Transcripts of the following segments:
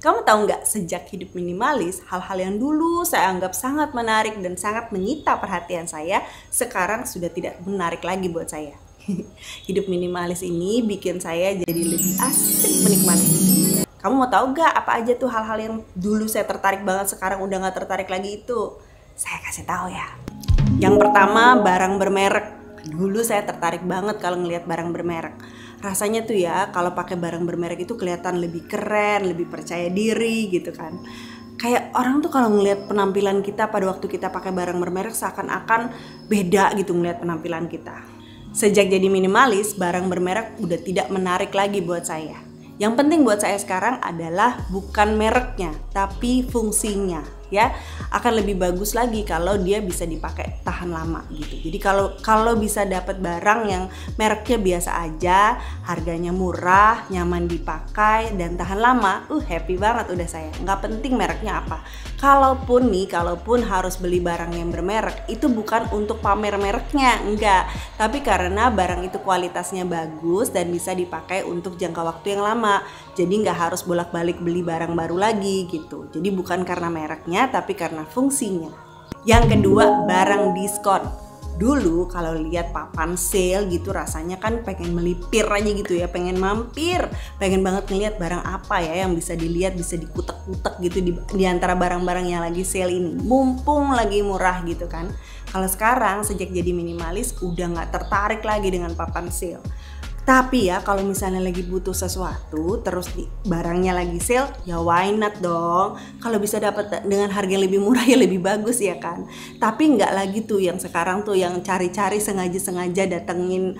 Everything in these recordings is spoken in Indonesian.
Kamu tahu nggak, sejak hidup minimalis, hal-hal yang dulu saya anggap sangat menarik dan sangat menyita perhatian saya, sekarang sudah tidak menarik lagi buat saya. Hidup minimalis ini bikin saya jadi lebih asik menikmati hidup. Kamu mau tahu nggak apa aja tuh hal-hal yang dulu saya tertarik banget, sekarang udah nggak tertarik lagi itu? Saya kasih tahu ya. Yang pertama, barang bermerek. Dulu saya tertarik banget kalau ngelihat barang bermerek. Rasanya tuh ya, kalau pakai barang bermerek itu kelihatan lebih keren, lebih percaya diri gitu kan. Kayak orang tuh kalau ngelihat penampilan kita pada waktu kita pakai barang bermerek seakan-akan beda gitu ngelihat penampilan kita. Sejak jadi minimalis, barang bermerek udah tidak menarik lagi buat saya. Yang penting buat saya sekarang adalah bukan mereknya, tapi fungsinya. Ya, akan lebih bagus lagi kalau dia bisa dipakai tahan lama gitu. Jadi kalau bisa dapat barang yang mereknya biasa aja, harganya murah, nyaman dipakai dan tahan lama, happy banget udah saya. Nggak penting mereknya apa. Kalaupun harus beli barang yang bermerek, itu bukan untuk pamer mereknya, enggak. Tapi karena barang itu kualitasnya bagus dan bisa dipakai untuk jangka waktu yang lama. Jadi nggak harus bolak-balik beli barang baru lagi gitu. Jadi bukan karena mereknya, tapi karena fungsinya. Yang kedua, barang diskon. Dulu kalau lihat papan sale gitu rasanya kan pengen melipir aja gitu ya, pengen mampir, pengen banget ngeliat barang apa ya yang bisa dilihat, bisa dikutek-kutek gitu di antara barang-barang yang lagi sale ini, mumpung lagi murah gitu kan. Kalau sekarang sejak jadi minimalis udah nggak tertarik lagi dengan papan sale. Tapi ya kalau misalnya lagi butuh sesuatu terus barangnya lagi sale, ya why not dong. Kalau bisa dapat dengan harga yang lebih murah ya lebih bagus ya kan. Tapi nggak lagi tuh yang sekarang tuh yang cari-cari sengaja datengin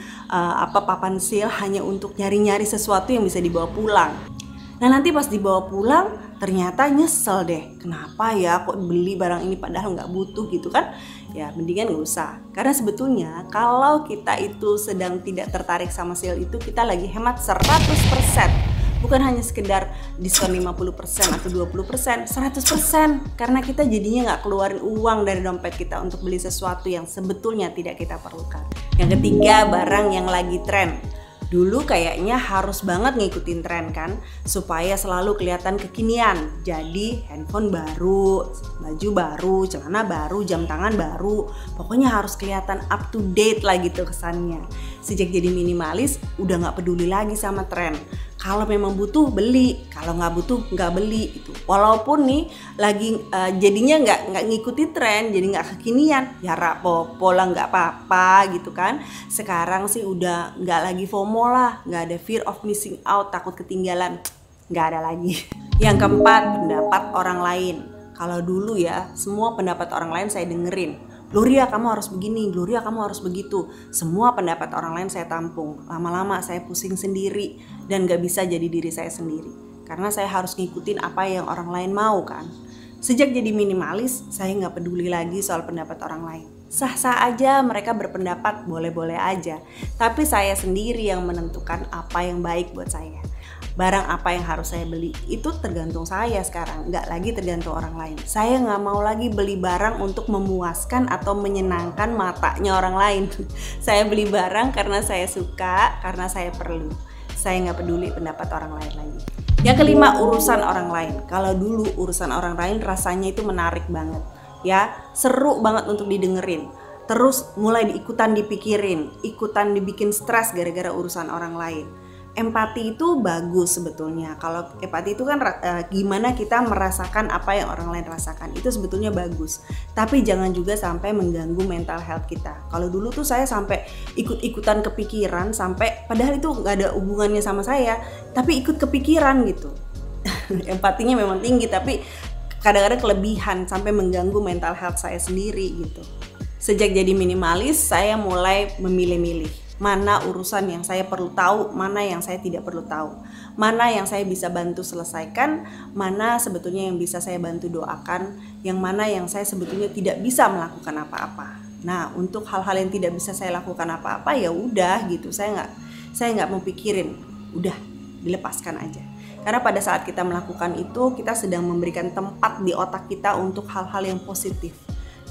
papan sale hanya untuk nyari-nyari sesuatu yang bisa dibawa pulang. Nah nanti pas dibawa pulang ternyata nyesel deh, kenapa ya kok beli barang ini padahal nggak butuh gitu kan. Ya mendingan nggak usah, karena sebetulnya kalau kita itu sedang tidak tertarik sama sale itu, kita lagi hemat 100%. Bukan hanya sekedar diskon 50% atau 20%, 100%. Karena kita jadinya nggak keluarin uang dari dompet kita untuk beli sesuatu yang sebetulnya tidak kita perlukan. Yang ketiga, barang yang lagi tren. Dulu kayaknya harus banget ngikutin tren kan, supaya selalu kelihatan kekinian. Jadi handphone baru, baju baru, celana baru, jam tangan baru. Pokoknya harus kelihatan up to date lah gitu kesannya. Sejak jadi minimalis udah gak peduli lagi sama tren. Kalau memang butuh beli, kalau nggak butuh nggak beli itu. Walaupun nih lagi jadinya nggak ngikuti tren, jadi nggak kekinian, ya rapopo lah nggak apa-apa gitu kan. Sekarang sih udah nggak lagi FOMO lah, nggak ada fear of missing out, takut ketinggalan, nggak ada lagi. Yang keempat, pendapat orang lain. Kalau dulu ya semua pendapat orang lain saya dengerin. Gloria kamu harus begini, Gloria kamu harus begitu. Semua pendapat orang lain saya tampung. Lama-lama saya pusing sendiri dan gak bisa jadi diri saya sendiri. Karena saya harus ngikutin apa yang orang lain mau kan. Sejak jadi minimalis, saya gak peduli lagi soal pendapat orang lain. Sah-sah aja mereka berpendapat, boleh-boleh aja. Tapi saya sendiri yang menentukan apa yang baik buat saya. Barang apa yang harus saya beli itu tergantung saya sekarang, nggak lagi tergantung orang lain. Saya nggak mau lagi beli barang untuk memuaskan atau menyenangkan matanya orang lain. Saya beli barang karena saya suka, karena saya perlu. Saya nggak peduli pendapat orang lain lagi. Yang kelima, urusan orang lain. Kalau dulu urusan orang lain rasanya itu menarik banget, ya seru banget untuk didengerin. Terus mulai ikutan dipikirin, ikutan dibikin stres gara-gara urusan orang lain. Empati itu bagus sebetulnya. Kalau empati itu kan gimana kita merasakan apa yang orang lain rasakan, itu sebetulnya bagus. Tapi jangan juga sampai mengganggu mental health kita. Kalau dulu tuh saya sampai ikut-ikutan kepikiran, sampai padahal itu nggak ada hubungannya sama saya, tapi ikut kepikiran gitu. Empatinya memang tinggi, tapi kadang-kadang kelebihan sampai mengganggu mental health saya sendiri gitu. Sejak jadi minimalis, saya mulai memilih-milih. Mana urusan yang saya perlu tahu, mana yang saya tidak perlu tahu. Mana yang saya bisa bantu selesaikan, mana sebetulnya yang bisa saya bantu doakan, yang mana yang saya sebetulnya tidak bisa melakukan apa-apa. Nah, untuk hal-hal yang tidak bisa saya lakukan apa-apa ya udah gitu. Saya nggak mau pikirin, udah dilepaskan aja. Karena pada saat kita melakukan itu, kita sedang memberikan tempat di otak kita untuk hal-hal yang positif.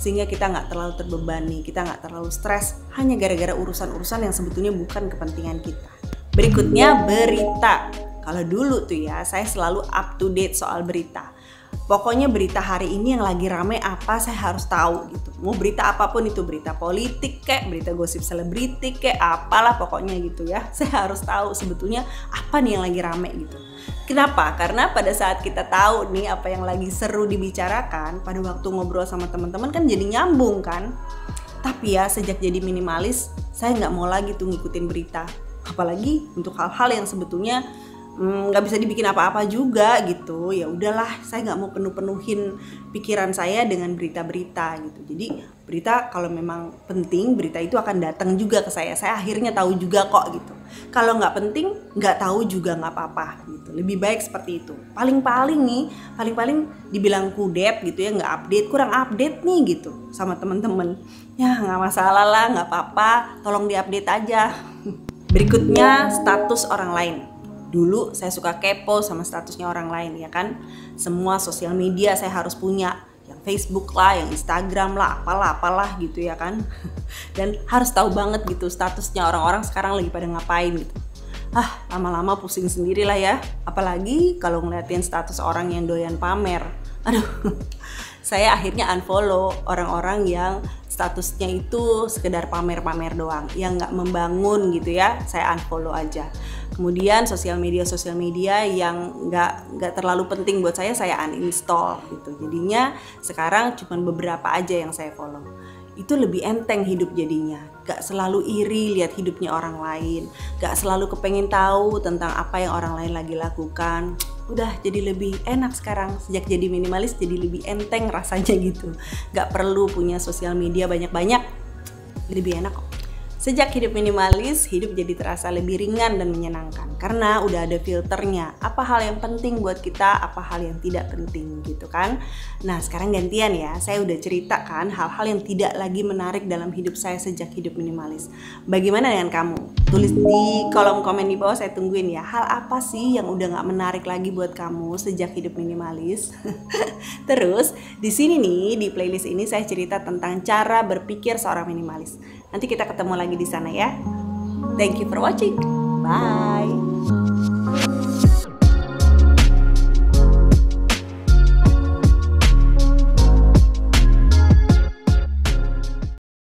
Sehingga kita nggak terlalu terbebani, kita nggak terlalu stres hanya gara-gara urusan-urusan yang sebetulnya bukan kepentingan kita. Berikutnya, berita. Kalau dulu tuh ya, saya selalu up to date soal berita. Pokoknya berita hari ini yang lagi rame apa saya harus tahu gitu. Mau berita apapun itu, berita politik kek, berita gosip selebriti kek, apalah pokoknya gitu ya. Saya harus tahu sebetulnya apa nih yang lagi rame gitu. Kenapa? Karena pada saat kita tahu nih apa yang lagi seru dibicarakan, pada waktu ngobrol sama teman-teman kan jadi nyambung kan. Tapi ya sejak jadi minimalis, saya nggak mau lagi tuh ngikutin berita. Apalagi untuk hal-hal yang sebetulnya nggak bisa dibikin apa-apa juga gitu. Ya udahlah, saya nggak mau penuh-penuhin pikiran saya dengan berita-berita gitu. Jadi berita kalau memang penting, berita itu akan datang juga ke saya akhirnya tahu juga kok gitu. Kalau nggak penting, nggak tahu juga nggak apa-apa gitu. Lebih baik seperti itu. Paling-paling dibilang kudet gitu ya, nggak update, kurang update nih gitu sama teman-teman. Ya nggak masalah lah, nggak apa-apa, tolong diupdate aja. Berikutnya, status orang lain. Dulu saya suka kepo sama statusnya orang lain ya kan. Semua sosial media saya harus punya, yang Facebook lah, yang Instagram lah, apalah gitu ya kan. Dan harus tahu banget gitu statusnya orang-orang sekarang lagi pada ngapain gitu. Lama-lama pusing sendiri lah ya. Apalagi kalau ngeliatin status orang yang doyan pamer. Aduh, saya akhirnya unfollow orang-orang yang statusnya itu sekedar pamer-pamer doang, yang nggak membangun gitu ya, saya unfollow aja. Kemudian sosial media yang nggak terlalu penting buat saya uninstall gitu. Jadinya sekarang cuma beberapa aja yang saya follow. Itu lebih enteng hidup jadinya, gak selalu iri lihat hidupnya orang lain, gak selalu kepengen tahu tentang apa yang orang lain lagi lakukan. Udah jadi lebih enak sekarang, sejak jadi minimalis jadi lebih enteng rasanya gitu. Gak perlu punya sosial media banyak-banyak, lebih enak kok. Sejak hidup minimalis, hidup jadi terasa lebih ringan dan menyenangkan karena udah ada filternya. Apa hal yang penting buat kita, apa hal yang tidak penting gitu kan. Nah sekarang gantian ya, saya udah ceritakan hal-hal yang tidak lagi menarik dalam hidup saya sejak hidup minimalis. Bagaimana dengan kamu? Tulis di kolom komen di bawah, saya tungguin ya. Hal apa sih yang udah gak menarik lagi buat kamu sejak hidup minimalis? Terus di sini nih, di playlist ini saya cerita tentang cara berpikir seorang minimalis. Nanti kita ketemu lagi di sana ya. Thank you for watching. Bye.